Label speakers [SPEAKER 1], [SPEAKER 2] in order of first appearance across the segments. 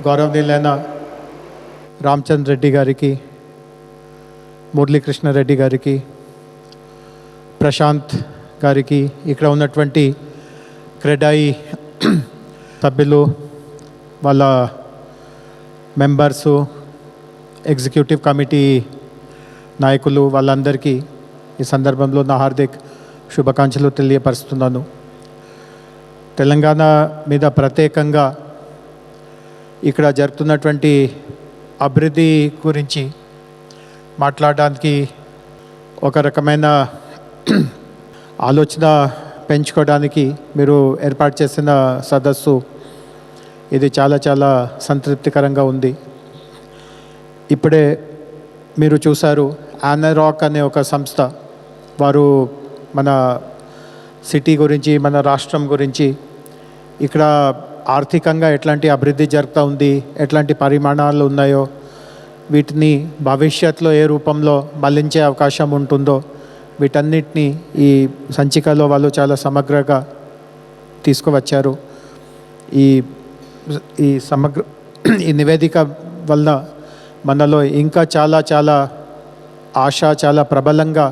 [SPEAKER 1] గౌరవనీయులైన రామచంద్ర రెడ్డి గారికి, మురళీకృష్ణ రెడ్డి గారికి, ప్రశాంత్ గారికి, ఇక్కడ ఉన్నటువంటి క్రెడాయి సభ్యులు, వాళ్ళ మెంబర్సు, ఎగ్జిక్యూటివ్ కమిటీ నాయకులు, వాళ్ళందరికీ ఈ సందర్భంలో నా హార్దిక్ శుభాకాంక్షలు తెలియపరుస్తున్నాను. తెలంగాణ మీద ప్రత్యేకంగా ఇక్కడ జరుగుతున్నటువంటి అభివృద్ధి గురించి మాట్లాడడానికి ఒక రకమైన ఆలోచన పెంచుకోవడానికి మీరు ఏర్పాటు చేసిన సదస్సు ఇది చాలా చాలా సంతృప్తికరంగా ఉంది. ఇప్పుడే మీరు చూశారు, ఆనరాక్ అనే ఒక సంస్థ, వారు మన సిటీ గురించి, మన రాష్ట్రం గురించి, ఇక్కడ ఆర్థికంగా ఎట్లాంటి అభివృద్ధి జరుగుతూ ఉంది, ఎట్లాంటి పరిమాణాలు ఉన్నాయో, వీటిని భవిష్యత్తులో ఏ రూపంలో మళ్లించే అవకాశం ఉంటుందో, వీటన్నిటినీ ఈ సంచికలో వాళ్ళు చాలా సమగ్రంగా తీసుకువచ్చారు. ఈ నివేదిక వల్ల మనలో ఇంకా చాలా చాలా ఆశ చాలా ప్రబలంగా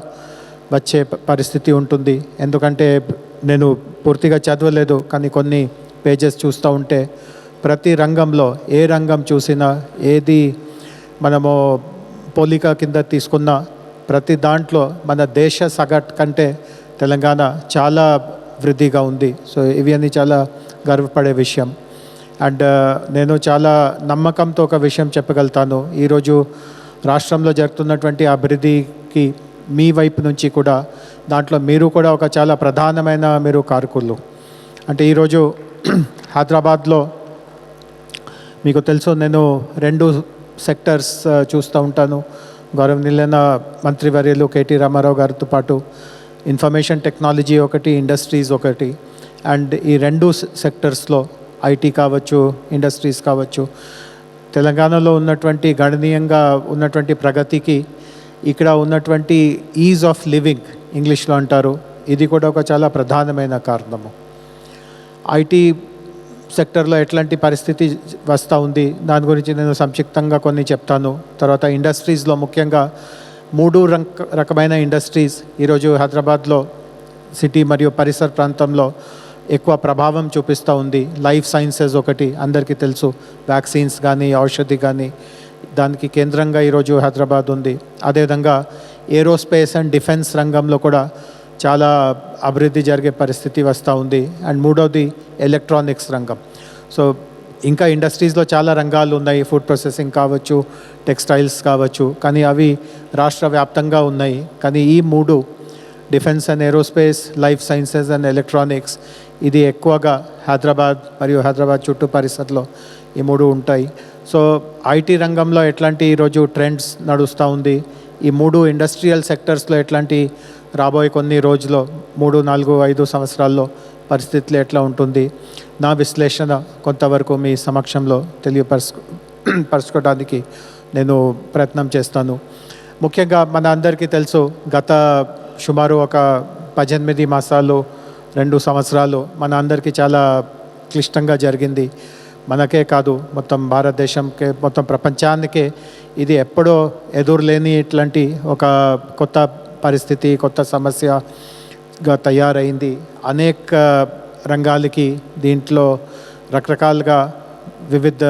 [SPEAKER 1] వచ్చే పరిస్థితి ఉంటుంది. ఎందుకంటే నేను పూర్తిగా చదవలేదు, కానీ కొన్ని పేజెస్ చూస్తూ ఉంటే ప్రతి రంగంలో, ఏ రంగం చూసినా, ఏది మనము పోలిక కింద తీసుకున్న ప్రతి దాంట్లో మన దేశ సగటు కంటే తెలంగాణ చాలా వృద్ధిగా ఉంది. సో ఇవి అన్నీ చాలా గర్వపడే విషయం. అండ్ నేను చాలా నమ్మకంతో ఒక విషయం చెప్పగలుగుతాను, ఈరోజు రాష్ట్రంలో జరుగుతున్నటువంటి అభివృద్ధికి మీ వైపు నుంచి కూడా, దాంట్లో మీరు కూడా ఒక చాలా ప్రధానమైన మీరు కారకులు. అంటే ఈరోజు హైదరాబాద్లో మీకు తెలుసు, నేను 2 సెక్టర్స్ చూస్తూ ఉంటాను. గౌరవనీయులైన మంత్రివర్యులు కేటీ రామారావు గారితో పాటు ఇన్ఫర్మేషన్ టెక్నాలజీ ఒకటి, ఇండస్ట్రీస్ ఒకటి. అండ్ ఈ 2 సెక్టర్స్లో ఐటీ కావచ్చు, ఇండస్ట్రీస్ కావచ్చు, తెలంగాణలో ఉన్నటువంటి గణనీయంగా ఉన్నటువంటి ప్రగతికి ఇక్కడ ఉన్నటువంటి ఈజ్ ఆఫ్ లివింగ్ ఇంగ్లీష్లో అంటారు, ఇది కూడా ఒక చాలా ప్రధానమైన కారణము. ఐటీ సెక్టర్లో ఎట్లాంటి పరిస్థితి వస్తూ ఉంది, దాని గురించి నేను సంక్షిప్తంగా కొన్ని చెప్తాను. తర్వాత ఇండస్ట్రీస్లో ముఖ్యంగా 3 రకమైన ఇండస్ట్రీస్ ఈరోజు హైదరాబాద్లో సిటీ మరియు పరిసర ప్రాంతంలో ఎక్కువ ప్రభావం చూపిస్తూ ఉంది. లైఫ్ సైన్సెస్ ఒకటి, అందరికీ తెలుసు, వ్యాక్సిన్స్ కానీ, ఔషధి కానీ, దానికి కేంద్రంగా ఈరోజు హైదరాబాద్ ఉంది. అదేవిధంగా ఏరోస్పేస్ అండ్ డిఫెన్స్ రంగంలో కూడా చాలా అభివృద్ధి జరిగే పరిస్థితి వస్తూ ఉంది. అండ్ 3వది ఎలక్ట్రానిక్స్ రంగం. సో ఇంకా ఇండస్ట్రీస్లో చాలా రంగాలు ఉన్నాయి, ఫుడ్ ప్రాసెసింగ్ కావచ్చు, టెక్స్టైల్స్ కావచ్చు, కానీ అవి రాష్ట్ర వ్యాప్తంగా ఉన్నాయి. కానీ ఈ 3, defence and aerospace, life sciences and electronics, ఇది ఎక్కువగా హైదరాబాద్ మరియు హైదరాబాద్ చుట్టూ పరిసరలో ఈ 3 ఉంటాయి. సో ఐటీ రంగంలో ఎట్లాంటి ఈరోజు ట్రెండ్స్ నడుస్తూ ఉంది, ఈ 3 ఇండస్ట్రియల్ సెక్టర్స్లో ఎట్లాంటి రాబోయే కొన్ని రోజుల్లో 3, 4, 5 సంవత్సరాల్లో పరిస్థితులు ఎట్లా ఉంటుంది, నా విశ్లేషణ కొంతవరకు మీ సమక్షంలో పరచుకోవడానికి నేను ప్రయత్నం చేస్తాను. ముఖ్యంగా మన అందరికీ తెలుసు, గత సుమారు ఒక 18 మాసాలు, 2 సంవత్సరాలు మన అందరికీ చాలా క్లిష్టంగా జరిగింది. మనకే కాదు, మొత్తం భారతదేశంకే, మొత్తం ప్రపంచానికే ఇది ఎప్పుడో ఎదురులేని ఇట్లాంటి ఒక కొత్త పరిస్థితి, కొత్త సమస్యగా తయారైంది. అనేక రంగాలకి దీంట్లో రకరకాలుగా వివిధ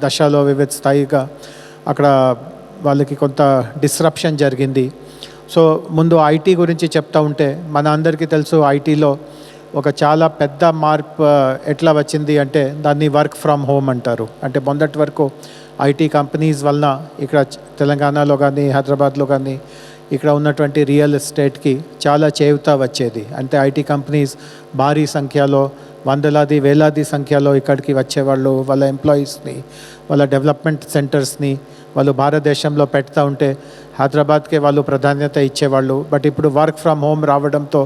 [SPEAKER 1] దశలో, వివిధ స్థాయిగా అక్కడ వాళ్ళకి కొంత డిస్రప్షన్ జరిగింది. సో ముందు ఐటీ గురించి చెప్తా ఉంటే, మన అందరికీ తెలుసు, ఐటీలో ఒక చాలా పెద్ద మార్పు ఎట్లా వచ్చింది అంటే, దాన్ని వర్క్ ఫ్రమ్ హోమ్ అంటారు. అంటే మొదటి వరకు ఐటీ కంపెనీస్ వలన ఇక్కడ తెలంగాణలో కానీ, హైదరాబాద్లో కానీ, ఇక్కడ ఉన్నటువంటి రియల్ ఎస్టేట్కి చాలా చేయూత వచ్చేది. అంటే ఐటీ కంపెనీస్ భారీ సంఖ్యలో, వందలాది వేలాది సంఖ్యలో ఇక్కడికి వచ్చేవాళ్ళు, వాళ్ళ ఎంప్లాయీస్ని, వాళ్ళ డెవలప్మెంట్ సెంటర్స్ని వాళ్ళు భారతదేశంలో పెడతా ఉంటే హైదరాబాద్కే వాళ్ళు ప్రాధాన్యత ఇచ్చేవాళ్ళు. బట్ ఇప్పుడు వర్క్ ఫ్రమ్ హోమ్ రావడంతో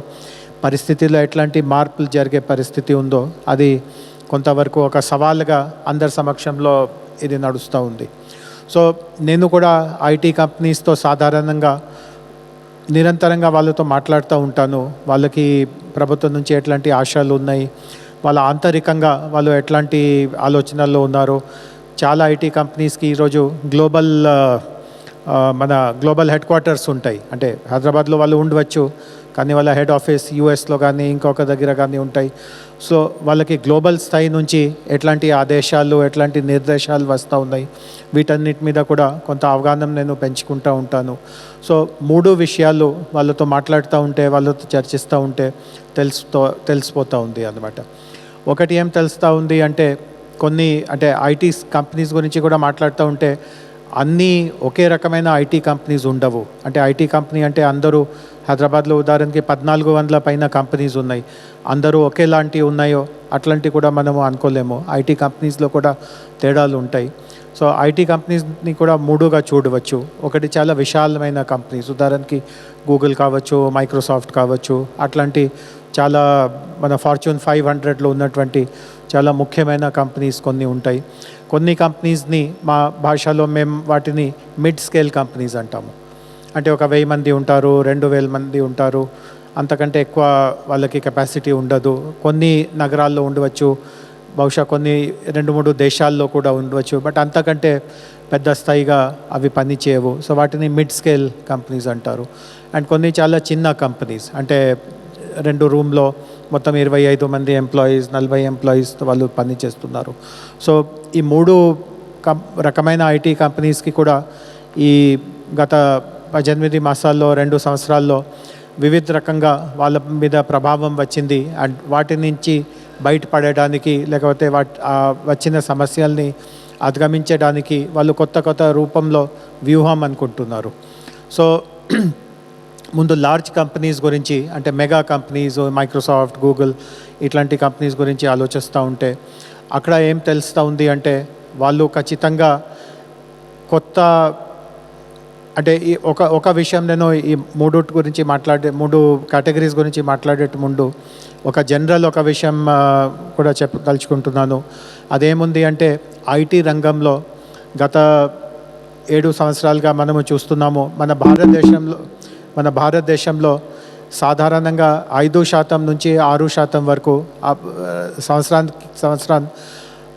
[SPEAKER 1] పరిస్థితిలో ఎట్లాంటి మార్పులు జరిగే పరిస్థితి ఉందో, అది కొంతవరకు ఒక సవాలుగా అందరి సమక్షంలో ఇది నడుస్తూ ఉంది. సో నేను కూడా ఐటీ కంపెనీస్తో సాధారణంగా నిరంతరంగా వాళ్ళతో మాట్లాడుతూ ఉంటాను. వాళ్ళకి ప్రభుత్వం నుంచి ఎట్లాంటి ఆశలు ఉన్నాయి, వాళ్ళ ఆంతరికంగా వాళ్ళు ఎట్లాంటి ఆలోచనల్లో ఉన్నారో. చాలా ఐటీ కంపెనీస్కి ఈరోజు మన గ్లోబల్ హెడ్ క్వార్టర్స్ ఉంటాయి. అంటే హైదరాబాద్లో వాళ్ళు ఉండవచ్చు, కానీ వాళ్ళ హెడ్ ఆఫీస్ యూఎస్లో కానీ ఇంకొక దగ్గర కానీ ఉంటాయి. సో వాళ్ళకి గ్లోబల్ స్థాయి నుంచి ఎట్లాంటి ఆదేశాలు, ఎట్లాంటి నిర్దేశాలు వస్తూ ఉన్నాయి, వీటన్నిటి మీద కూడా కొంత అవగాహన నేను పెంచుకుంటూ ఉంటాను. సో 3 విషయాలు వాళ్ళతో మాట్లాడుతూ ఉంటే, వాళ్ళతో చర్చిస్తూ ఉంటే తెలిసిపోతూ ఉంది అన్నమాట. ఒకటి ఏం తెలుస్తూ ఉంది అంటే, అంటే ఐటీ కంపెనీస్ గురించి కూడా మాట్లాడుతూ ఉంటే అన్నీ ఒకే రకమైన ఐటీ కంపెనీస్ ఉండవు. అంటే ఐటీ కంపెనీ అంటే అందరూ హైదరాబాద్లో ఉదాహరణకి 1400 పైన కంపెనీస్ ఉన్నాయి. అందరూ ఒకేలాంటివి ఉన్నాయో అట్లాంటివి కూడా మనము అనుకోలేము. ఐటీ కంపెనీస్లో కూడా తేడాలు ఉంటాయి. సో ఐటీ కంపెనీస్ని కూడా 3గా చూడవచ్చు. ఒకటి చాలా విశాలమైన కంపెనీస్, ఉదాహరణకి గూగుల్ కావచ్చు, మైక్రోసాఫ్ట్ కావచ్చు, అట్లాంటి చాలా మన ఫార్చ్యూన్ 500లో ఉన్నటువంటి చాలా ముఖ్యమైన కంపెనీస్ కొన్ని ఉంటాయి. కొన్ని కంపెనీస్ని మా భాషలో మేము వాటిని మిడ్ స్కేల్ కంపెనీస్ అంటాము. అంటే ఒక 1000 మంది ఉంటారు, 2000 మంది ఉంటారు, అంతకంటే ఎక్కువ వాళ్ళకి కెపాసిటీ ఉండదు. కొన్ని నగరాల్లో ఉండవచ్చు, బహుశా కొన్ని 2-3 దేశాల్లో కూడా ఉండవచ్చు, బట్ అంతకంటే పెద్ద స్థాయిగా అవి పనిచేయవు. సో వాటిని మిడ్ స్కేల్ కంపెనీస్ అంటారు. అండ్ కొన్ని చాలా చిన్న కంపెనీస్, అంటే 2 రూమ్లో మొత్తం 25 మంది ఎంప్లాయీస్, 40 ఎంప్లాయీస్తో వాళ్ళు పని చేస్తున్నారు. సో ఈ 3 రకమైన ఐటీ కంపెనీస్కి కూడా ఈ గత 18 మాసాల్లో, 2 సంవత్సరాల్లో వివిధ రకంగా వాళ్ళ మీద ప్రభావం వచ్చింది. అండ్ వాటి నుంచి బయటపడడానికి, లేకపోతే వచ్చిన సమస్యల్ని అధిగమించడానికి వాళ్ళు కొత్త రూపంలో వ్యూహం అనుకుంటున్నారు. సో ముందు లార్జ్ కంపెనీస్ గురించి, అంటే మెగా కంపెనీస్, మైక్రోసాఫ్ట్, గూగుల్ ఇట్లాంటి కంపెనీస్ గురించి ఆలోచిస్తూ ఉంటే అక్కడ ఏం తెలుస్తూ ఉంది అంటే, వాళ్ళు ఖచ్చితంగా అంటే ఈ ఒక విషయం నేను ఈ 3 గురించి 3 కేటగిరీస్ గురించి మాట్లాడే ముందు ఒక విషయం కూడా చెప్పదలుచుకుంటున్నాను. అదేముంది అంటే, ఐటీ రంగంలో గత 7 సంవత్సరాలుగా మనము చూస్తున్నాము, మన భారతదేశంలో సాధారణంగా 5% నుంచి 6% వరకు సంవత్సరం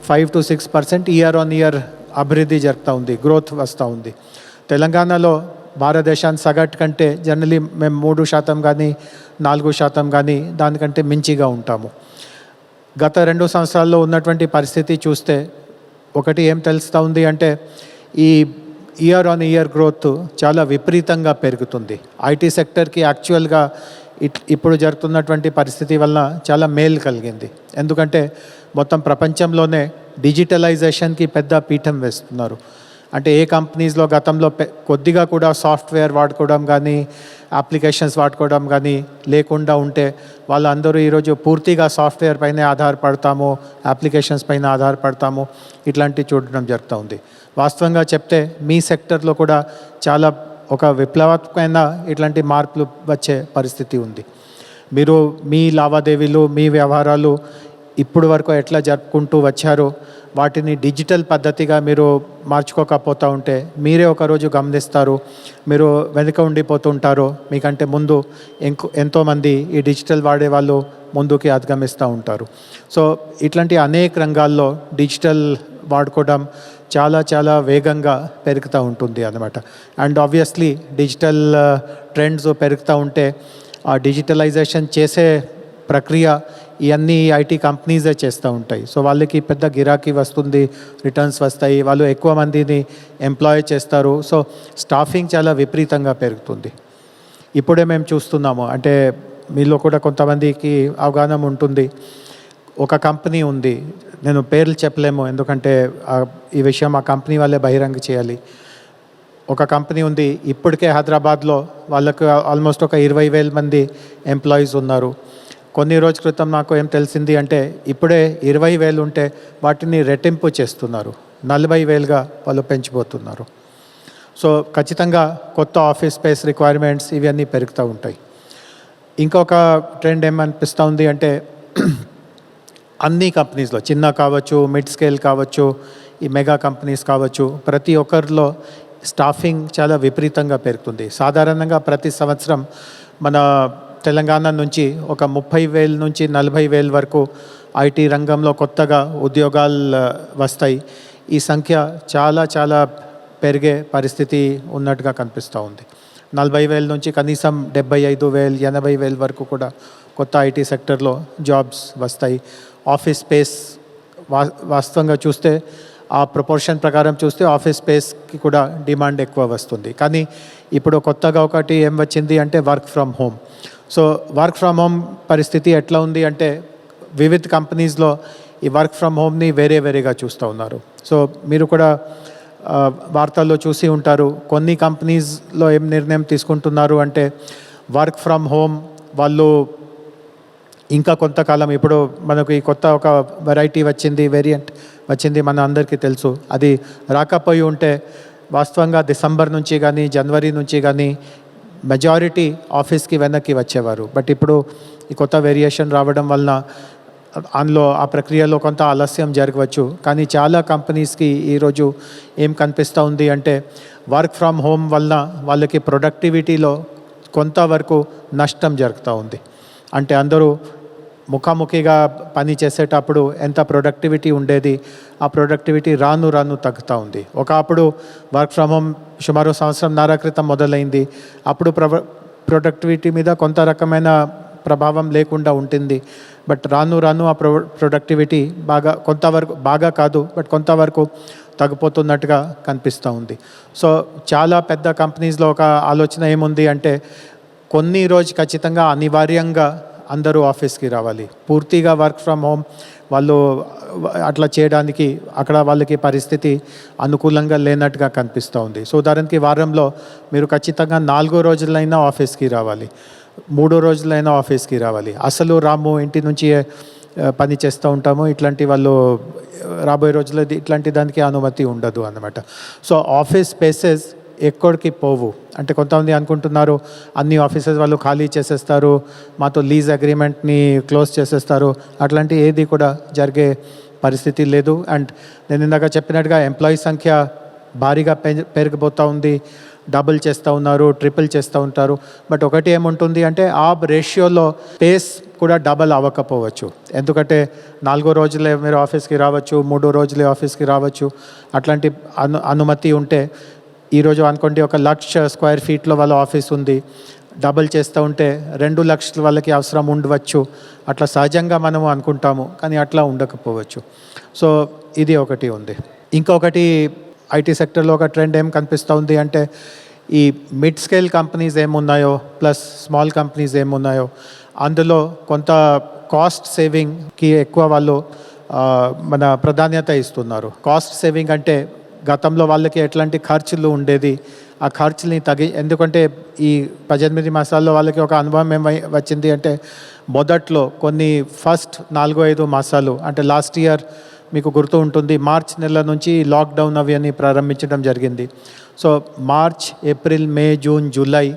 [SPEAKER 1] 5 to 6% ఇయర్ ఆన్ ఇయర్ అభివృద్ధి జరుగుతూ ఉంది, గ్రోత్ వస్తూ ఉంది. తెలంగాణలో భారతదేశాన్ని సగటు కంటే జనరలీ మేము 3% కానీ 4% కానీ దానికంటే మించిగా ఉంటాము. గత 2 సంవత్సరాల్లో ఉన్నటువంటి పరిస్థితి చూస్తే ఒకటి ఏం తెలుస్తూ ఉంది అంటే, ఈ ఇయర్ ఆన్ ఇయర్ గ్రోత్ చాలా విపరీతంగా పెరుగుతుంది. ఐటీ సెక్టర్కి యాక్చువల్గా ఇప్పుడు జరుగుతున్నటువంటి పరిస్థితి వలన చాలా మేలు కలిగింది. ఎందుకంటే మొత్తం ప్రపంచంలోనే డిజిటలైజేషన్కి పెద్ద పీఠం వేస్తున్నారు. అంటే ఏ కంపెనీస్లో గతంలో కొద్దిగా కూడా సాఫ్ట్వేర్ వాడుకోవడం కానీ, అప్లికేషన్స్ వాడుకోవడం కానీ లేకుండా ఉంటే వాళ్ళందరూ ఈరోజు పూర్తిగా సాఫ్ట్వేర్ పైన ఆధారపడతాము, అప్లికేషన్స్ పైన ఆధారపడతాము, ఇట్లాంటివి చూడడం జరుగుతూ ఉంది. వాస్తవంగా చెప్తే మీ సెక్టర్లో కూడా చాలా ఒక విప్లవాత్మకమైన ఇట్లాంటి మార్పులు వచ్చే పరిస్థితి ఉంది. మీరు మీ లావాదేవీలు, మీ వ్యవహారాలు ఇప్పుడు వరకు ఎట్లా జరుపుకుంటూ వచ్చారో వాటిని డిజిటల్ పద్ధతిగా మీరు మార్చుకోకపోతూ ఉంటే మీరే ఒకరోజు గమనిస్తారు, మీరు వెనుక ఉండిపోతుంటారో. మీకంటే ముందు ఎంతోమంది ఈ డిజిటల్ వాడే వాళ్ళు ముందుకి అధిగమిస్తూ ఉంటారు. సో ఇట్లాంటి అనేక రంగాల్లో డిజిటల్ వాడుకోవడం చాలా వేగంగా పెరుగుతూ ఉంటుంది అన్నమాట. అండ్ ఆబ్వియస్లీ డిజిటల్ ట్రెండ్స్ పెరుగుతూ ఉంటే ఆ డిజిటలైజేషన్ చేసే ప్రక్రియ ఇవన్నీ ఐటీ కంపెనీసే చేస్తూ ఉంటాయి. సో వాళ్ళకి పెద్ద గిరాకీ వస్తుంది, రిటర్న్స్ వస్తాయి, వాళ్ళు ఎక్కువ మందిని ఎంప్లాయ్ చేస్తారు. సో స్టాఫింగ్ చాలా విపరీతంగా పెరుగుతుంది. ఇప్పుడే మేము చూస్తున్నాము, అంటే మీలో కూడా కొంతమందికి అవగాహన ఉంటుంది. ఒక కంపెనీ ఉంది, నేను పేర్లు చెప్పలేము ఎందుకంటే ఈ విషయం ఆ కంపెనీ వాళ్ళే బహిరంగ చేయాలి. ఒక కంపెనీ ఉంది, ఇప్పటికే హైదరాబాద్లో వాళ్ళకు ఆల్మోస్ట్ ఒక 20,000 మంది ఎంప్లాయీస్ ఉన్నారు. కొన్ని రోజుల క్రితం నాకు ఏం తెలిసింది అంటే, ఇప్పుడే 20,000 ఉంటే వాటిని రెట్టింపు చేస్తున్నారు, 40,000గా వాళ్ళు పెంచిపోతున్నారు. సో ఖచ్చితంగా కొత్త ఆఫీస్ స్పేస్ రిక్వైర్మెంట్స్ ఇవన్నీ పెరుగుతూ ఉంటాయి. ఇంకొక ట్రెండ్ ఏమనిపిస్తూ ఉంది అంటే, అన్ని కంపెనీస్లో చిన్న కావచ్చు, మిడ్ స్కేల్ కావచ్చు, ఈ మెగా కంపెనీస్ కావచ్చు, ప్రతి ఒక్కరిలో స్టాఫింగ్ చాలా విపరీతంగా పెరుగుతుంది. సాధారణంగా ప్రతి సంవత్సరం మన తెలంగాణ నుంచి ఒక 30,000 నుంచి 40,000 వరకు ఐటీ రంగంలో కొత్తగా ఉద్యోగాలు వస్తాయి. ఈ సంఖ్య చాలా చాలా పెరిగే పరిస్థితి ఉన్నట్టుగా కనిపిస్తూ ఉంది. 40,000 నుంచి కనీసం 75,000, 80,000 వరకు కూడా కొత్త ఐటీ సెక్టర్లో జాబ్స్ వస్తాయి. ఆఫీస్ స్పేస్ వాస్తవంగా చూస్తే ఆ ప్రపోర్షన్ ప్రకారం చూస్తే ఆఫీస్ స్పేస్కి కూడా డిమాండ్ ఎక్కువ వస్తుంది. కానీ ఇప్పుడు కొత్తగా ఒకటి ఏం వచ్చింది అంటే work from home. So work from home పరిస్థితి ఎట్లా ఉంది అంటే వివిధ కంపెనీస్లో ఈ వర్క్ ఫ్రమ్ హోమ్ని వేరేగా చూస్తూ ఉన్నారు. సో మీరు కూడా వార్తల్లో చూసి ఉంటారు. కొన్ని కంపెనీస్లో ఏం నిర్ణయం తీసుకుంటున్నారు అంటే వర్క్ ఫ్రమ్ హోమ్ వాళ్ళు ఇంకా కొంతకాలం, ఇప్పుడు మనకు ఈ కొత్త ఒక వెరైటీ వచ్చింది, వేరియంట్ వచ్చింది, మన అందరికీ తెలుసు. అది రాకపోయి ఉంటే వాస్తవంగా డిసెంబర్ నుంచి కానీ జనవరి నుంచి కానీ మెజారిటీ ఆఫీస్కి వెనక్కి వచ్చేవారు. బట్ ఇప్పుడు ఈ కొత్త వేరియేషన్ రావడం వలన అందులో ఆ ప్రక్రియలో కొంత ఆలస్యం జరగవచ్చు. కానీ చాలా కంపెనీస్కి ఈరోజు ఏం కనిపిస్తూ ఉంది అంటే వర్క్ ఫ్రమ్ హోమ్ వలన వాళ్ళకి ప్రొడక్టివిటీలో కొంతవరకు నష్టం జరుగుతూ ఉంది. అంటే అందరూ ముఖాముఖిగా పని చేసేటప్పుడు ఎంత ప్రొడక్టివిటీ ఉండేది, ఆ ప్రొడక్టివిటీ రాను తగ్గుతూ ఉంది. ఒకప్పుడు వర్క్ ఫ్రమ్ హోమ్ సుమారు 1.5 సంవత్సరం క్రితం మొదలైంది. అప్పుడు ప్రొడక్టివిటీ మీద కొంత రకమైన ప్రభావం లేకుండా ఉంటుంది. బట్ రాను ఆ ప్రొడక్టివిటీ కొంతవరకు బాగా కాదు, బట్ కొంతవరకు తగ్గిపోతున్నట్టుగా కనిపిస్తూ ఉంది. సో చాలా పెద్ద కంపెనీస్లో ఒక ఆలోచన ఏముంది అంటే కొన్ని రోజు ఖచ్చితంగా అనివార్యంగా అందరూ ఆఫీస్కి రావాలి. పూర్తిగా వర్క్ ఫ్రమ్ హోమ్ వాళ్ళు అట్లా చేయడానికి అక్కడ వాళ్ళకి పరిస్థితి అనుకూలంగా లేనట్టుగా కనిపిస్తూ ఉంది. సో ఉదాహరణకి వారంలో మీరు ఖచ్చితంగా 4 రోజులైనా ఆఫీస్కి రావాలి, 3 రోజులైనా ఆఫీస్కి రావాలి. అసలు రాము, ఇంటి నుంచి పని చేస్తూ ఉంటాము, ఇట్లాంటి వాళ్ళు రాబోయే రోజుల్లో ఇట్లాంటి దానికి అనుమతి ఉండదు అన్నమాట. సో ఆఫీస్ స్పేసెస్ ఎక్కడికి పోవు. అంటే కొంతమంది అనుకుంటున్నారు అన్ని ఆఫీసెస్ వాళ్ళు ఖాళీ చేసేస్తారు, మాతో లీజ్ అగ్రిమెంట్ని క్లోజ్ చేసేస్తారు. అట్లాంటి ఏది కూడా జరిగే పరిస్థితి లేదు. అండ్ నేను ఇందాక చెప్పినట్టుగా ఎంప్లాయీ సంఖ్య భారీగా పెరిగిపోతూ ఉంది. డబుల్ చేస్తూ ఉన్నారు, ట్రిపుల్ చేస్తూ ఉంటారు. బట్ ఒకటి ఏముంటుంది అంటే ఆ రేషియోలో స్పేస్ కూడా డబల్ అవ్వకపోవచ్చు. ఎందుకంటే 4 రోజులే మీరు ఆఫీస్కి రావచ్చు, 3 రోజులే ఆఫీస్కి రావచ్చు. అట్లాంటి అనుమతి ఉంటే ఈరోజు అనుకోండి 1,00,000 స్క్వేర్ ఫీట్లో వాళ్ళ ఆఫీస్ ఉంది, డబుల్ చేస్తూ ఉంటే 2 లక్షల వాళ్ళకి అవసరం ఉండవచ్చు. అట్లా సహజంగా మనము అనుకుంటాము, కానీ అట్లా ఉండకపోవచ్చు. సో ఇది ఒకటి ఉంది. ఇంకొకటి ఐటీ సెక్టర్లో ఒక ట్రెండ్ ఏం కనిపిస్తూ ఉంది అంటే ఈ మిడ్ స్కేల్ కంపెనీస్ ఏమున్నాయో ప్లస్ స్మాల్ కంపెనీస్ ఏమున్నాయో అందులో కొంత కాస్ట్ సేవింగ్కి ఎక్కువ వాళ్ళు మన ప్రాధాన్యత ఇస్తున్నారు. కాస్ట్ సేవింగ్ అంటే గతంలో వాళ్ళకి ఎట్లాంటి ఖర్చులు ఉండేది, ఆ ఖర్చుని ఎందుకంటే ఈ 18 మాసాల్లో వాళ్ళకి ఒక అనుభవం వచ్చింది అంటే మొదట్లో కొన్ని ఫస్ట్ 4-5 మాసాలు అంటే లాస్ట్ ఇయర్ మీకు గుర్తు ఉంటుంది, మార్చ్ నెల నుంచి లాక్డౌన్ అవి అని ప్రారంభించడం జరిగింది. సో మార్చ్, ఏప్రిల్, మే, జూన్, జూలై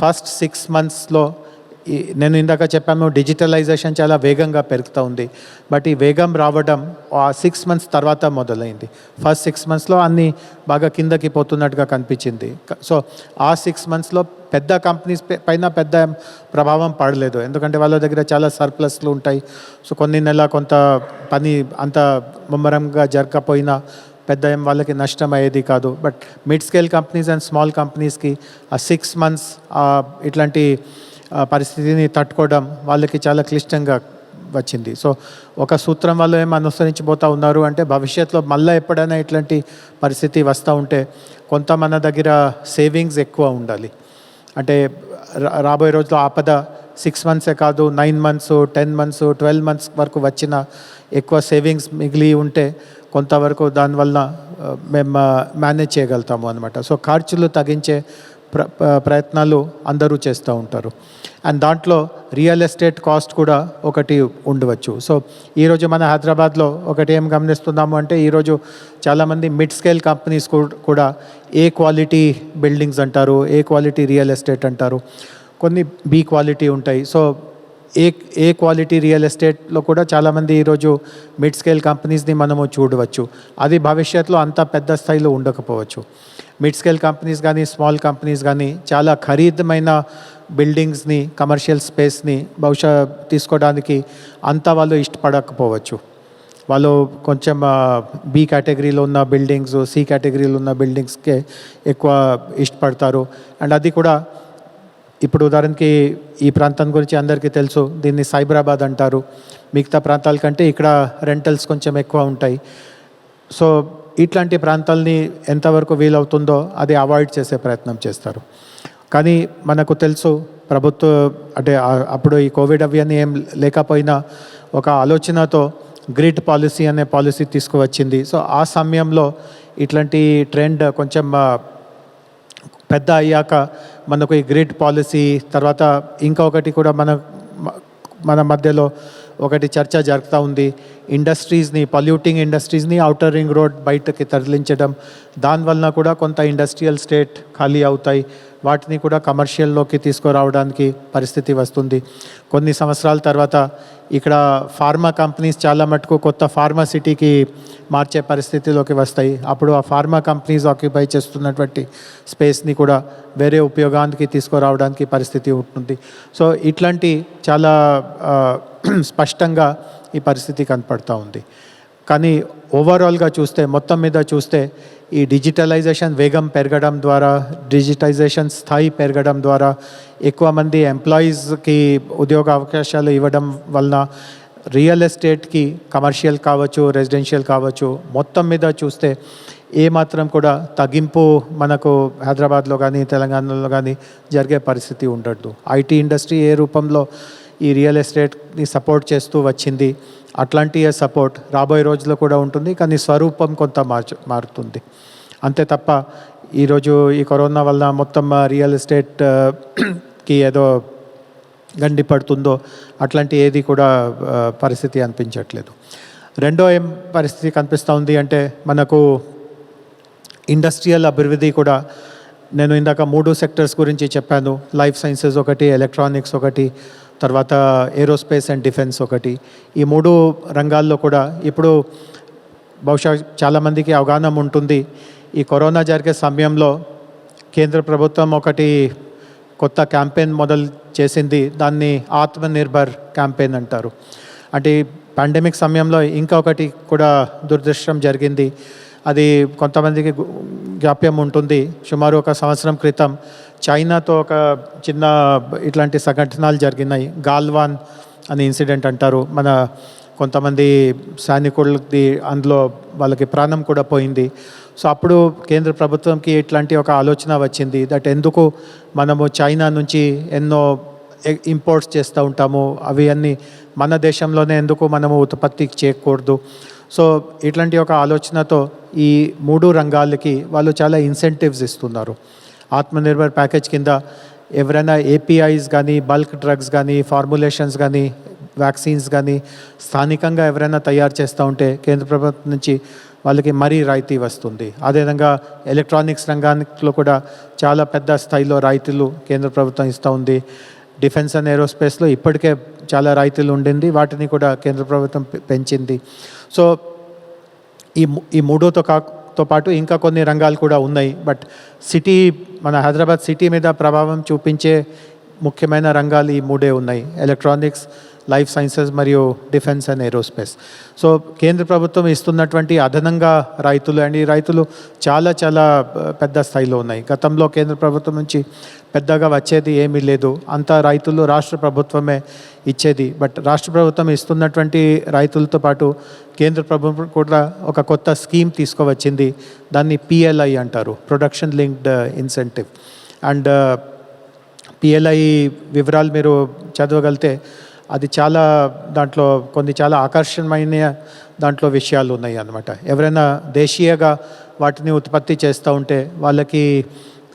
[SPEAKER 1] ఫస్ట్ 6 మంత్స్లో నేను ఇందాక చెప్పాను డిజిటలైజేషన్ చాలా వేగంగా పెరుగుతూ ఉంది. బట్ ఈ వేగం రావడం ఆ 6 మంత్స్ తర్వాత మొదలైంది. ఫస్ట్ 6 మంత్స్లో అన్నీ బాగా కిందకి పోతున్నట్టుగా కనిపించింది. సో ఆ 6 మంత్స్లో పెద్ద కంపెనీస్ పైన పెద్ద ప్రభావం పడలేదు, ఎందుకంటే వాళ్ళ దగ్గర చాలా సర్ప్లస్లు ఉంటాయి. సో కొన్ని నెల కొంత పని అంత ముమ్మరంగా జరగకపోయినా పెద్ద ఏం వాళ్ళకి నష్టం అయ్యేది కాదు. But mid scale companies and small కంపెనీస్కి ఆ 6 మంత్స్ ఇట్లాంటి పరిస్థితిని తట్టుకోవడం వాళ్ళకి చాలా క్లిష్టంగా వచ్చింది. సో ఒక సూత్రం వాళ్ళు ఏం అనుసరించిపోతూ ఉన్నారు అంటే భవిష్యత్తులో మళ్ళీ ఎప్పుడైనా ఇట్లాంటి పరిస్థితి వస్తూ ఉంటే కొంత మన దగ్గర సేవింగ్స్ ఎక్కువ ఉండాలి. అంటే రాబోయే రోజుల్లో ఆపద 6 మంత్సే కాదు, 9 మంత్స్, 10 మంత్స్, 12 మంత్స్ వరకు వచ్చిన ఎక్కువ సేవింగ్స్ మిగిలి ఉంటే కొంతవరకు దానివల్ల మేము మేనేజ్ చేయగలుగుతాము అనమాట. సో ఖర్చులు తగ్గించే ప్రయత్నాలు అందరూ చేస్తూ ఉంటారు. అండ్ దాంట్లో రియల్ ఎస్టేట్ కాస్ట్ కూడా ఒకటి ఉండవచ్చు. సో ఈరోజు మన హైదరాబాద్లో ఒకటి ఏం గమనిస్తున్నాము అంటే ఈరోజు చాలామంది మిడ్ స్కేల్ కంపెనీస్ కూడా ఏ క్వాలిటీ బిల్డింగ్స్ అంటారు, ఏ క్వాలిటీ రియల్ ఎస్టేట్ అంటారు, కొన్ని బి క్వాలిటీ ఉంటాయి. సో ఏ క్వాలిటీ రియల్ ఎస్టేట్లో కూడా చాలామంది ఈరోజు మిడ్ స్కేల్ కంపెనీస్ని మనము చూడవచ్చు. అది భవిష్యత్తులో అంత పెద్ద స్థాయిలో ఉండకపోవచ్చు. మిడ్ స్కేల్ కంపెనీస్ కానీ స్మాల్ కంపెనీస్ కానీ చాలా ఖరీదమైన బిల్డింగ్స్ని, కమర్షియల్ స్పేస్ని బహుశా తీసుకోవడానికి అంతా వాళ్ళు ఇష్టపడకపోవచ్చు. వాళ్ళు కొంచెం బి కేటగిరీలో ఉన్న బిల్డింగ్స్, సి కేటగిరీలో ఉన్న బిల్డింగ్స్కే ఎక్కువ ఇష్టపడతారు. అండ్ అది కూడా ఇప్పుడు ఉదాహరణకి ఈ ప్రాంతం గురించి అందరికీ తెలుసు, దీన్ని సైబరాబాద్ అంటారు. మిగతా ప్రాంతాల కంటే ఇక్కడ రెంటల్స్ కొంచెం ఎక్కువ ఉంటాయి. సో ఇట్లాంటి ప్రాంతాలని ఎంతవరకు వీలవుతుందో అది అవాయిడ్ చేసే ప్రయత్నం చేస్తారు. కానీ మనకు తెలుసు ప్రభుత్వ అంటే అప్పుడు ఈ కోవిడ్ అవన్నీ ఏం లేకపోయినా ఒక ఆలోచనతో గ్రిడ్ పాలసీ అనే పాలసీ తీసుకువచ్చింది. సో ఆ సమయంలో ఇట్లాంటి ట్రెండ్ కొంచెం పెద్ద అయ్యాక మనకు ఈ గ్రిడ్ పాలసీ తర్వాత ఇంకొకటి కూడా మన మధ్యలో ఒకటి చర్చ జరుగుతూ ఉంది. ఇండస్ట్రీస్ని, పొల్యూటింగ్ ఇండస్ట్రీస్ని ఔటర్ రింగ్ రోడ్ బయటకి తరలించడం, దానివల్ల కూడా కొంత ఇండస్ట్రియల్ స్టేట్ ఖాళీ అవుతాయి. వాటిని కూడా కమర్షియల్లోకి తీసుకురావడానికి పరిస్థితి వస్తుంది. కొన్ని సంవత్సరాల తర్వాత ఇక్కడ ఫార్మా కంపెనీస్ చాలా మటుకు కొత్త ఫార్మా సిటీకి మార్చే పరిస్థితిలోకి వస్తాయి. అప్పుడు ఆ ఫార్మా కంపెనీస్ ఆక్యుపై చేస్తున్నటువంటి స్పేస్ని కూడా వేరే ఉపయోగానికి తీసుకురావడానికి పరిస్థితి ఉంటుంది. సో ఇట్లాంటి చాలా స్పష్టంగా ఈ పరిస్థితి కనపడుతూ ఉంది. కానీ ఓవరాల్గా చూస్తే, మొత్తం మీద చూస్తే ఈ డిజిటలైజేషన్ వేగం పెరగడం ద్వారా, డిజిటైజేషన్ స్థాయి పెరగడం ద్వారా, ఎక్కువ మంది ఎంప్లాయీస్కి ఉద్యోగ అవకాశాలు ఇవ్వడం వలన రియల్ ఎస్టేట్కి, కమర్షియల్ కావచ్చు, రెసిడెన్షియల్ కావచ్చు, మొత్తం మీద చూస్తే ఏమాత్రం కూడా తగ్గింపు మనకు హైదరాబాద్లో కానీ తెలంగాణలో కానీ జరిగే పరిస్థితి ఉండదు. ఐటీ ఇండస్ట్రీ ఏ రూపంలో ఈ రియల్ ఎస్టేట్ని సపోర్ట్ చేస్తూ వచ్చింది, అట్లాంటి సపోర్ట్ రాబోయే రోజుల్లో కూడా ఉంటుంది. కానీ స్వరూపం కొంత మారుతుంది అంతే తప్ప ఈరోజు ఈ కరోనా వల్ల మొత్తం రియల్ ఎస్టేట్కి ఏదో గండి పడుతుందో అట్లాంటి ఏది కూడా పరిస్థితి అనిపించట్లేదు. రెండో ఏం పరిస్థితి కనిపిస్తూ ఉంది అంటే మనకు ఇండస్ట్రియల్ అభివృద్ధి కూడా, నేను ఇందాక 3 సెక్టర్స్ గురించి చెప్పాను. లైఫ్ సైన్సెస్ ఒకటి, ఎలక్ట్రానిక్స్ ఒకటి, తర్వాత ఏరోస్పేస్ అండ్ డిఫెన్స్ ఒకటి. ఈ 3 రంగాల్లో కూడా ఇప్పుడు బహుశా చాలామందికి అవగాహన ఉంటుంది. ఈ కరోనా జరిగే సమయంలో కేంద్ర ప్రభుత్వం ఒకటి కొత్త క్యాంపెయిన్ మొదలు చేసింది. దాన్ని ఆత్మనిర్భర్ క్యాంపెయిన్ అంటారు. అంటే పాండమిక్ సమయంలో ఇంకొకటి కూడా దురదృష్టం జరిగింది. అది కొంతమందికి జ్ఞాప్యం ఉంటుంది. సుమారు 1 సంవత్సరం క్రితం చైనాతో ఒక చిన్న ఇట్లాంటి సంఘటనలు జరిగినాయి. గాల్వాన్ అనే ఇన్సిడెంట్ అంటారు. మన కొంతమంది సైనికులది అందులో వాళ్ళకి ప్రాణం కూడా పోయింది. సో అప్పుడు కేంద్ర ప్రభుత్వంకి ఇట్లాంటి ఒక ఆలోచన వచ్చింది, దట్ ఎందుకు మనము చైనా నుంచి ఎన్నో ఇంపోర్ట్స్ చేస్తూ ఉంటాము, అవి అన్నీ మన దేశంలోనే ఎందుకు మనము ఉత్పత్తి చేయకూడదు. సో ఇట్లాంటి ఒక ఆలోచనతో ఈ 3 రంగాలకి వాళ్ళు చాలా ఇన్సెంటివ్స్ ఇస్తున్నారు. ఆత్మనిర్భర్ ప్యాకేజ్ కింద ఎవరైనా ఏపీఐస్ కానీ, బల్క్ డ్రగ్స్ కానీ, ఫార్ములేషన్స్ కానీ, వ్యాక్సిన్స్ కానీ స్థానికంగా ఎవరైనా తయారు చేస్తూ ఉంటే కేంద్ర ప్రభుత్వం నుంచి వాళ్ళకి మరీ రాయితీ వస్తుంది. అదేవిధంగా ఎలక్ట్రానిక్స్ రంగానిలో కూడా చాలా పెద్ద స్థాయిలో రాయితీలు కేంద్ర ప్రభుత్వం ఇస్తూ ఉంది. డిఫెన్స్ అండ్ ఏరోస్పేస్లో ఇప్పటికే చాలా రాయితీలు ఉండింది, వాటిని కూడా కేంద్ర ప్రభుత్వం పెంచింది. సో ఈ 3తో పాటు ఇంకా కొన్ని రంగాలు కూడా ఉన్నాయి. బట్ సిటీ, మన హైదరాబాద్ సిటీ మీద ప్రభావం చూపించే ముఖ్యమైన రంగాలు ఈ 3 ఉన్నాయి: ఎలక్ట్రానిక్స్, లైఫ్ సైన్సెస్ మరియు డిఫెన్స్ అండ్ ఏరోస్పేస్. సో కేంద్ర ప్రభుత్వం ఇస్తున్నటువంటి అదనంగా రైతులు, అండ్ ఈ రైతులు చాలా చాలా పెద్ద స్థాయిలో ఉన్నాయి. గతంలో కేంద్ర ప్రభుత్వం నుంచి పెద్దగా వచ్చేది ఏమీ లేదు, అంతా రైతులు రాష్ట్ర ప్రభుత్వమే ఇచ్చేది. బట్ రాష్ట్ర ప్రభుత్వం ఇస్తున్నటువంటి రైతులతో పాటు కేంద్ర ప్రభుత్వం కూడా ఒక కొత్త స్కీమ్ తీసుకువచ్చింది. దాన్ని పిఎల్ఐ అంటారు, production linked incentive. And PLI వివరాలు మీరు చదవగలితే అది చాలా, దాంట్లో కొన్ని చాలా ఆకర్షణమైన దాంట్లో విషయాలు ఉన్నాయి అన్నమాట. ఎవరైనా దేశీయంగా వాటిని ఉత్పత్తి చేస్తూ ఉంటే వాళ్ళకి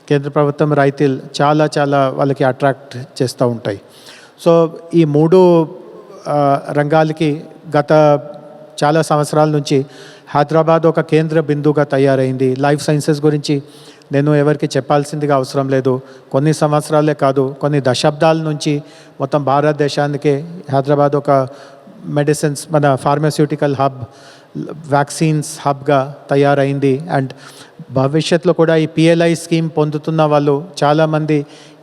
[SPEAKER 1] కేంద్ర ప్రభుత్వం రైతులు చాలా చాలా వాళ్ళకి అట్రాక్ట్ చేస్తూ ఉంటాయి. సో ఈ 3 రంగాలకి గత చాలా సంవత్సరాల నుంచి హైదరాబాద్ ఒక కేంద్ర బిందువుగా తయారైంది. లైఫ్ సైన్సెస్ గురించి నేను ఎవరికి చెప్పాల్సిందిగా అవసరం లేదు. కొన్ని సంవత్సరాలే కాదు, కొన్ని దశాబ్దాల నుంచి మొత్తం భారతదేశానికే హైదరాబాద్ ఒక మెడిసిన్స్, మన ఫార్మాస్యూటికల్ హబ్, వ్యాక్సిన్స్ హబ్గా తయారైంది. అండ్ భవిష్యత్తులో కూడా ఈ పిఎల్ఐ స్కీమ్ పొందుతున్న వాళ్ళు చాలామంది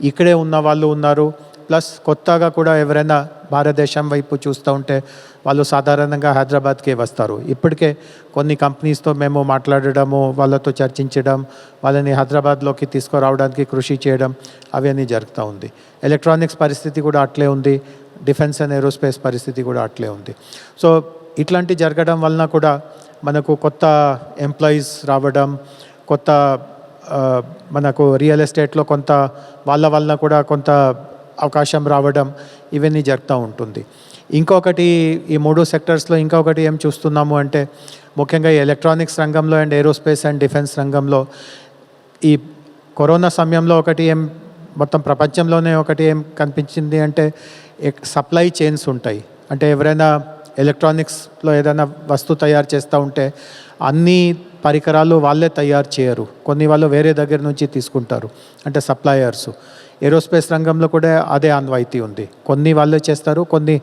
[SPEAKER 1] ఇక్కడే ఉన్న వాళ్ళు ఉన్నారు. ప్లస్ కొత్తగా కూడా ఎవరైనా భారతదేశం వైపు చూస్తూ ఉంటే వాళ్ళు సాధారణంగా హైదరాబాద్కే వస్తారు. ఇప్పటికే కొన్ని కంపెనీస్తో మేము మాట్లాడడము, వాళ్ళతో చర్చించడం, వాళ్ళని హైదరాబాద్లోకి తీసుకురావడానికి కృషి చేయడం అవన్నీ జరుగుతూ ఉంది. ఎలక్ట్రానిక్స్ పరిస్థితి కూడా అట్లే ఉంది, డిఫెన్స్ అండ్ ఏరోస్పేస్ పరిస్థితి కూడా అట్లే ఉంది. సో ఇట్లాంటి జరగడం వలన కూడా మనకు కొత్త ఎంప్లాయీస్ రావడం, కొత్త మనకు రియల్ ఎస్టేట్లో కొంత వాళ్ళ వలన కూడా కొంత అవకాశం రావడం ఇవన్నీ జరుగుతూ ఉంటుంది. ఇంకొకటి ఈ 3 సెక్టర్స్లో ఇంకొకటి ఏం చూస్తున్నాము అంటే ముఖ్యంగా ఈ ఎలక్ట్రానిక్స్ రంగంలో అండ్ ఏరోస్పేస్ అండ్ డిఫెన్స్ రంగంలో ఈ కరోనా సమయంలో ఒకటి ఏం మొత్తం ప్రపంచంలోనే ఒకటి ఏం కనిపించింది అంటే సప్లై చైన్స్ ఉంటాయి. అంటే ఎవరైనా ఎలక్ట్రానిక్స్లో ఏదైనా వస్తువు తయారు చేస్తూ ఉంటే అన్ని పరికరాలు వాళ్ళే తయారు చేయరు, కొన్ని వాళ్ళు వేరే దగ్గర నుంచి తీసుకుంటారు, అంటే సప్లయర్సు. ఏరోస్పేస్ రంగంలో కూడా అదే ఆన్వాయితీ ఉంది, కొన్ని వాళ్ళే చేస్తారు, కొన్ని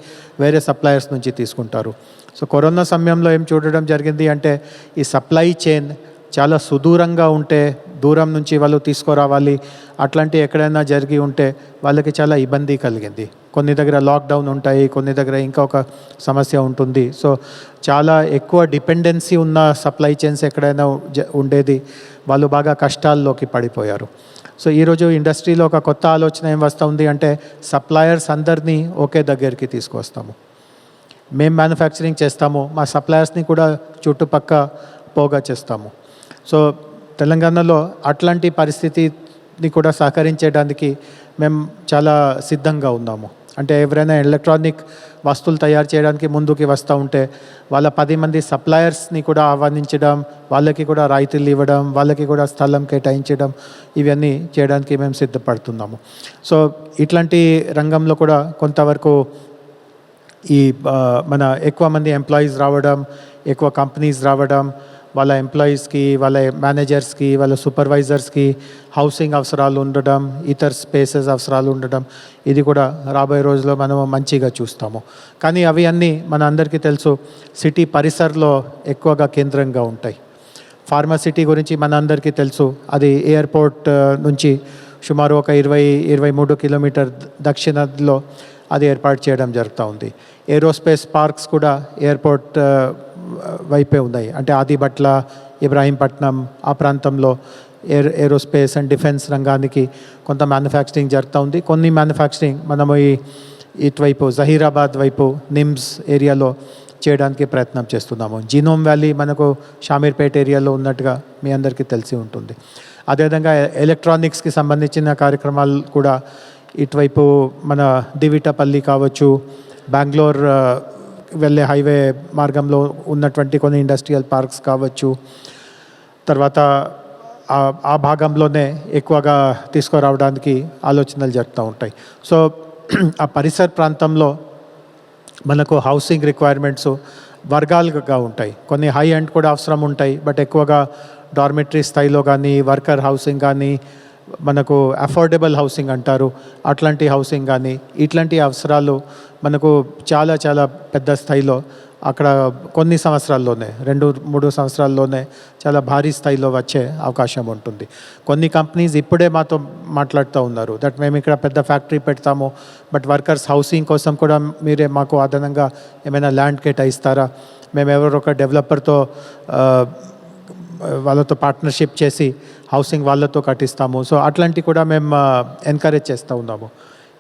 [SPEAKER 1] వేరే సప్లయర్స్ నుంచి తీసుకుంటారు. సో కరోనా సమయంలో ఏం చూడడం జరిగింది అంటే ఈ సప్లై చైన్ చాలా సుదూరంగా ఉంటే, దూరం నుంచి వాళ్ళు తీసుకురావాలి, అట్లాంటి ఎక్కడైనా జరిగి ఉంటే వాళ్ళకి చాలా ఇబ్బంది కలిగింది. కొన్ని దగ్గర లాక్డౌన్ ఉంటాయి, కొన్ని దగ్గర ఇంకొక సమస్య ఉంటుంది. సో చాలా ఎక్కువ డిపెండెన్సీ ఉన్న సప్లై చైన్స్ ఎక్కడైనా ఉండేది, వాళ్ళు బాగా కష్టాల్లోకి పడిపోయారు. సో ఈరోజు ఇండస్ట్రీలో ఒక కొత్త ఆలోచన ఏం వస్తుంది అంటే సప్లయర్స్ అందరినీ ఒకే దగ్గరికి తీసుకొస్తాము, మేము మ్యానుఫ్యాక్చరింగ్ చేస్తాము, మా సప్లయర్స్ని కూడా చుట్టుపక్క పోగా చేస్తాము. సో తెలంగాణలో అట్లాంటి పరిస్థితిని కూడా సహకరించడానికి మేము చాలా సిద్ధంగా ఉన్నాము. అంటే ఎవరైనా ఎలక్ట్రానిక్ వస్తువులు తయారు చేయడానికి ముందుకు వస్తూ ఉంటే వాళ్ళ 10 మంది సప్లయర్స్ని కూడా ఆహ్వానించడం, వాళ్ళకి కూడా రాయితీలు ఇవ్వడం, వాళ్ళకి కూడా స్థలం కేటాయించడం, ఇవన్నీ చేయడానికి మేము సిద్ధపడుతున్నాము. సో ఇట్లాంటి రంగంలో కూడా కొంతవరకు ఈ మన ఎక్కువ మంది ఎంప్లాయీస్ రావడం, ఎక్కువ కంపెనీస్ రావడం, వాళ్ళ ఎంప్లాయీస్కి, వాళ్ళ మేనేజర్స్కి, వాళ్ళ సూపర్వైజర్స్కి హౌసింగ్ అవసరాలు ఉండడం, ఇతర స్పేసెస్ అవసరాలు ఉండడం, ఇది కూడా రాబోయే రోజుల్లో మనం మంచిగా చూస్తాము. కానీ అవి అన్నీ మన అందరికీ తెలుసు సిటీ పరిసరలో ఎక్కువగా కేంద్రంగా ఉంటాయి. ఫార్మసిటీ గురించి మన అందరికీ తెలుసు, అది ఎయిర్పోర్ట్ నుంచి సుమారు ఒక 20-23 కిలోమీటర్ దక్షిణంలో అది ఏర్పాటు చేయడం జరుగుతూ ఉంది. ఏరోస్పేస్ పార్క్స్ కూడా ఎయిర్పోర్ట్ వైపే ఉన్నాయి, అంటే ఆదిబట్ల, ఇబ్రాహీంపట్నం ఆ ప్రాంతంలో ఏరోస్పేస్ అండ్ డిఫెన్స్ రంగానికి కొంత మ్యానుఫ్యాక్చరింగ్ జరుగుతూ ఉంది. కొన్ని మ్యానుఫ్యాక్చరింగ్ మనము ఇటువైపు జహీరాబాద్ వైపు నిమ్స్ ఏరియాలో చేయడానికి ప్రయత్నం చేస్తున్నాము. జీనోమ్ వ్యాలీ మనకు షామీర్పేట్ ఏరియాలో ఉన్నట్టుగా మీ అందరికీ తెలిసి ఉంటుంది. అదేవిధంగా ఎలక్ట్రానిక్స్కి సంబంధించిన కార్యక్రమాలు కూడా ఇటువైపు మన దివిటపల్లి కావచ్చు, బెంగళూరు వెళ్ళే హైవే మార్గంలో ఉన్నటువంటి కొన్ని ఇండస్ట్రియల్ పార్క్స్ కావచ్చు, తర్వాత ఆ భాగంలోనే ఎక్కువగా తీసుకురావడానికి ఆలోచనలు జరుగుతూ ఉంటాయి. సో ఆ పరిసర ప్రాంతంలో మనకు హౌసింగ్ రిక్వైర్మెంట్స్ వర్గాలుగా ఉంటాయి. కొన్ని హై ఎండ్ కూడా అవసరం ఉంటాయి, బట్ ఎక్కువగా డార్మెటరీ స్థాయిలో కానీ, వర్కర్ హౌసింగ్ కానీ, మనకు అఫోర్డబుల్ హౌసింగ్ అంటారు, అట్లాంటి హౌసింగ్ కానీ, ఇట్లాంటి అవసరాలు మనకు చాలా చాలా పెద్ద స్థాయిలో అక్కడ కొన్ని సంవత్సరాల్లోనే 2-3 సంవత్సరాల్లోనే చాలా భారీ స్థాయిలో వచ్చే అవకాశం ఉంటుంది. కొన్ని కంపెనీస్ ఇప్పుడే మాతో మాట్లాడుతూ ఉన్నారు దట్ మేము ఇక్కడ పెద్ద ఫ్యాక్టరీ పెడతాము, బట్ వర్కర్స్ హౌసింగ్ కోసం కూడా మీరే మాకు అదనంగా ఏమైనా ల్యాండ్ కేటాయిస్తారా, మేము ఎవరో ఒక డెవలపర్తో వాళ్ళతో పార్ట్నర్షిప్ చేసి హౌసింగ్ వాళ్ళతో కట్టిస్తాము. సో అట్లాంటివి కూడా మేము ఎంకరేజ్ చేస్తూ ఉన్నాము.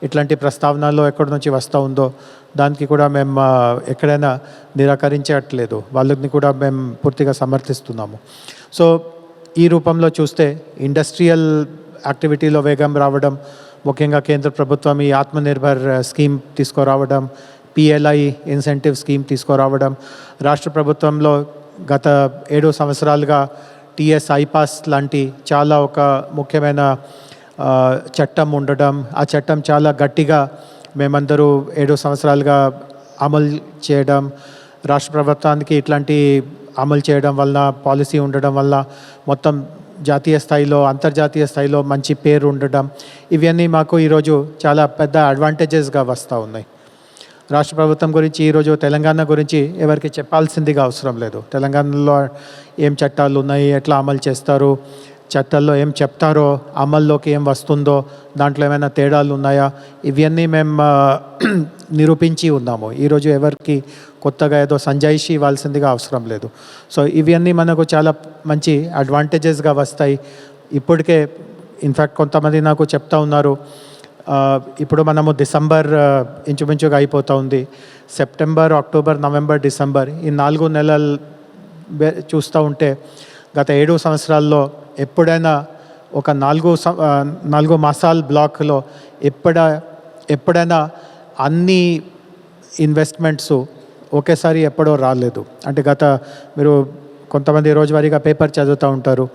[SPEAKER 1] ఇట్లాంటి ప్రస్తావనలో ఎక్కడి నుంచి వస్తూ ఉందో దానికి కూడా మేము ఎక్కడైనా నిరాకరించట్లేదు, వాళ్ళని కూడా మేము పూర్తిగా సమర్థిస్తున్నాము. సో ఈ రూపంలో చూస్తే ఇండస్ట్రియల్ యాక్టివిటీలో వేగం రావడం, ముఖ్యంగా కేంద్ర ప్రభుత్వం ఈ ఆత్మనిర్భర్ స్కీమ్ తీసుకురావడం, పిఎల్ఐ ఇన్సెంటివ్ స్కీమ్ తీసుకురావడం, రాష్ట్ర ప్రభుత్వంలో గత 7 సంవత్సరాలుగా టీఎస్ ఐపాస్ లాంటి చాలా ఒక ముఖ్యమైన చట్టం ఉండడం, ఆ చట్టం చాలా గట్టిగా మేమందరూ 7 సంవత్సరాలుగా అమలు చేయడం, రాష్ట్ర ప్రభుత్వానికి ఇట్లాంటి అమలు చేయడం వల్ల, పాలసీ ఉండడం వల్ల మొత్తం జాతీయ స్థాయిలో, అంతర్జాతీయ స్థాయిలో మంచి పేరు ఉండడం, ఇవన్నీ మాకు ఈరోజు చాలా పెద్ద అడ్వాంటేజెస్గా వస్తూ ఉన్నాయి. రాష్ట్ర ప్రభుత్వం గురించి ఈరోజు తెలంగాణ గురించి ఎవరికి చెప్పాల్సిందిగా అవసరం లేదు. తెలంగాణలో ఏం చట్టాలు ఉన్నాయి, ఎట్లా అమలు చేస్తారు, చట్టాల్లో ఏం చెప్తారో అమల్లోకి ఏం వస్తుందో, దాంట్లో ఏమైనా తేడాలు ఉన్నాయా, ఇవన్నీ మేము నిరూపించి ఉన్నాము. ఈరోజు ఎవరికి కొత్తగా ఏదో సంజాయిషి ఇవ్వాల్సిందిగా అవసరం లేదు. సో ఇవన్నీ మనకు చాలా మంచి అడ్వాంటేజెస్గా వస్తాయి. ఇప్పటికే ఇన్ఫ్యాక్ట్ కొంతమంది నాకు చెప్తా ఉన్నారు, ఇప్పుడు మనము డిసెంబర్ ఇంచుమించుగా అయిపోతూ ఉంది. సెప్టెంబర్, అక్టోబర్, నవంబర్, డిసెంబర్ ఈ 4 నెలలు చూస్తూ ఉంటే గత 7 సంవత్సరాల్లో ఎప్పుడైనా ఒక 4 మాసాల బ్లాక్లో ఎప్పుడైనా అన్ని ఇన్వెస్ట్మెంట్స్ ఒకేసారి ఎప్పుడో రాలేదు. అంటే మీరు కొంతమంది రోజువారీగా పేపర్ చదువుతూ ఉంటారు,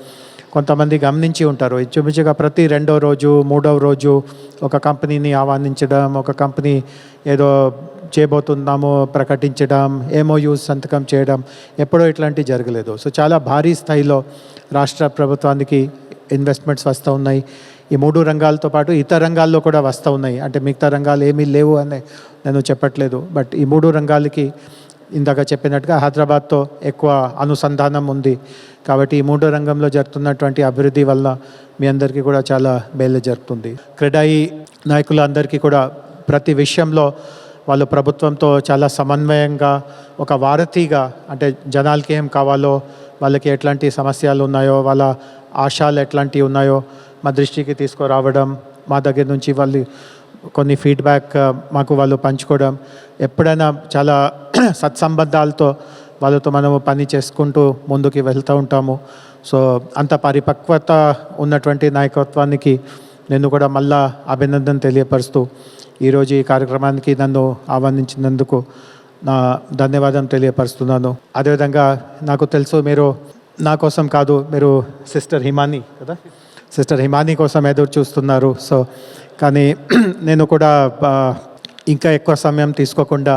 [SPEAKER 1] కొంతమంది గమనించి ఉంటారు. ఇంచుమించుగా ప్రతి 2వ రోజు 3వ రోజు ఒక కంపెనీని ఆహ్వానించడం, ఒక కంపెనీ ఏదో చేయబోతున్నాము ప్రకటించడం, MOUs సంతకం చేయడం, ఎప్పుడో ఇట్లాంటివి జరగలేదు. సో చాలా భారీ స్థాయిలో రాష్ట్ర ప్రభుత్వానికి ఇన్వెస్ట్మెంట్స్ వస్తూ ఉన్నాయి. ఈ 3 రంగాలతో పాటు ఇతర రంగాల్లో కూడా వస్తూ ఉన్నాయి. అంటే మిగతా రంగాలు ఏమీ లేవు అని నేను చెప్పట్లేదు, బట్ ఈ 3 రంగాలకి ఇందాక చెప్పినట్టుగా హైదరాబాద్తో ఎక్కువ అనుసంధానం ఉంది. కాబట్టి ఈ 3 రంగంలో జరుగుతున్నటువంటి అభివృద్ధి వల్ల మీ అందరికీ కూడా చాలా మేలు జరుగుతుంది. క్రెడాయి నాయకులందరికీ కూడా ప్రతి విషయంలో వాళ్ళు ప్రభుత్వంతో చాలా సమన్వయంగా, ఒక వారధిగా, అంటే జనాలకి ఏం కావాలో, వాళ్ళకి ఎట్లాంటి సమస్యలు ఉన్నాయో, వాళ్ళ ఆశలు ఎట్లాంటివి ఉన్నాయో మా దృష్టికి తీసుకురావడం, మా దగ్గర నుంచి వాళ్ళు కొన్ని ఫీడ్బ్యాక్ మాకు వాళ్ళు పంచుకోవడం, ఎప్పుడైనా చాలా సత్సంబంధాలతో వాళ్ళతో మనము పని చేసుకుంటూ ముందుకు వెళ్తూ ఉంటాము. సో అంత పరిపక్వత ఉన్నటువంటి నాయకత్వానికి నేను కూడా మళ్ళా అభినందన తెలియపరుస్తూ ఈరోజు ఈ కార్యక్రమానికి నన్ను ఆహ్వానించినందుకు నా ధన్యవాదం తెలియపరుస్తున్నాను. అదేవిధంగా నాకు తెలుసు మీరు నా కోసం కాదు, మీరు సిస్టర్ హిమాని కదా, సిస్టర్ హిమాని కోసం ఎదురు చూస్తున్నారు. సో కానీ నేను కూడా ఇంకా ఎక్కువ సమయం తీసుకోకుండా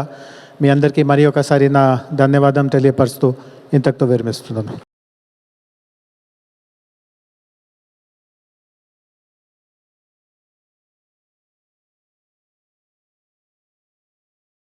[SPEAKER 1] మీ అందరికీ మరి ఒకసారి నా ధన్యవాదం తెలియపరుస్తూ ఇంతటితో విరమిస్తున్నాను.